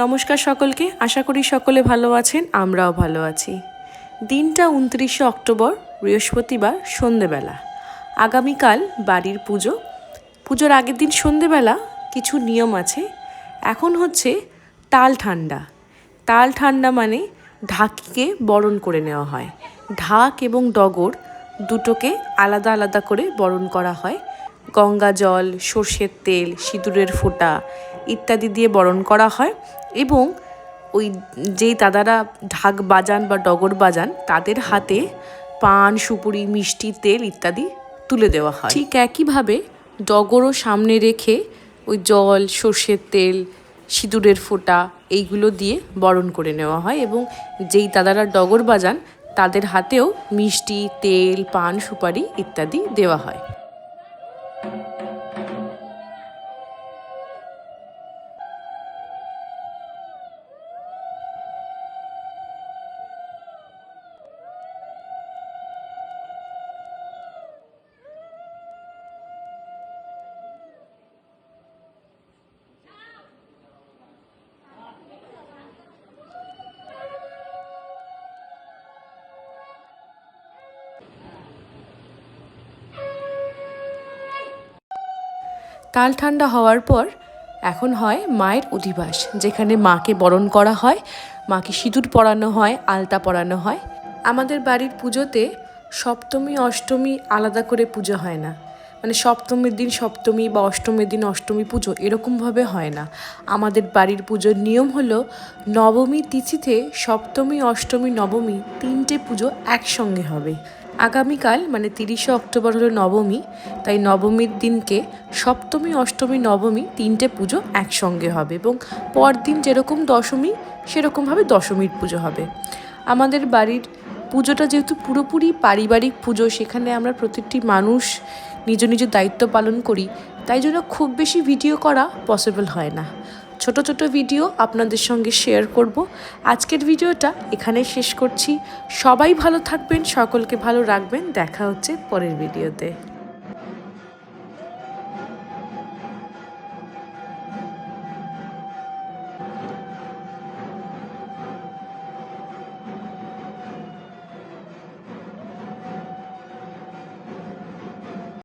নমস্কার সকলকে, আশা করি সকলে ভালো আছেন, আমরাও ভালো আছি। দিনটা 29শে অক্টোবর, বৃহস্পতিবার, সন্ধেবেলা। আগামীকাল বাড়ির পুজো। পুজোর আগের দিন সন্ধেবেলা কিছু নিয়ম আছে। এখন হচ্ছে তাল ঠান্ডা। তাল ঠান্ডা মানে ঢাকিকে বরণ করে নেওয়া হয়। ঢাক এবং ডগর দুটোকে আলাদা আলাদা করে বরণ করা হয়। গঙ্গা জল, সর্ষের তেল, সিঁদুরের ফোঁটা ইত্যাদি দিয়ে বরণ করা হয় এবং ওই যেই দাদারা ঢাক বাজান বা ডগর বাজান তাদের হাতে পান, সুপুরি, মিষ্টি, তেল ইত্যাদি তুলে দেওয়া হয়। ঠিক একইভাবে ডগরও সামনে রেখে ওই জল, সর্ষের তেল, সিঁদুরের ফোঁটা এইগুলো দিয়ে বরণ করে নেওয়া হয় এবং যেই দাদারা ডগর বাজান তাদের হাতেও মিষ্টি, তেল, পান, সুপারি ইত্যাদি দেওয়া হয়। তাল ঠান্ডা হওয়ার পর এখন হয় মায়ের অধিবাস, যেখানে মাকে বরণ করা হয়, মাকে সিঁদুর পরানো হয়, আলতা পরানো হয়। আমাদের বাড়ির পুজোতে সপ্তমী অষ্টমী আলাদা করে পুজো হয় না, মানে সপ্তমীর দিন সপ্তমী বা অষ্টমীর দিন অষ্টমী পুজো এরকমভাবে হয় না। আমাদের বাড়ির পুজোর নিয়ম হলো নবমী তিথিতে সপ্তমী, অষ্টমী, নবমী তিনটে পুজো একসঙ্গে হবে। আগামীকাল মানে 30শে অক্টোবর হলো নবমী, তাই নবমীর দিনকে সপ্তমী, অষ্টমী, নবমী তিনটে পুজো একসঙ্গে হবে এবং পরদিন যেরকম দশমী সেরকমভাবে দশমীর পুজো হবে। আমাদের বাড়ির পুজোটা যেহেতু পুরোপুরি পারিবারিক পুজো, সেখানে আমরা প্রত্যেকটি মানুষ নিজ নিজ দায়িত্ব পালন করি, তাই জন্য খুব বেশি ভিডিও করা পসিবল হয় না। ছোট ছোট ভিডিও আপনাদের সঙ্গে শেয়ার করব। আজকের ভিডিওটা এখানে শেষ করছি। সবাই ভালো থাকবেন, সকলকে ভালো রাখবেন। দেখা হচ্ছে পরের ভিডিওতে।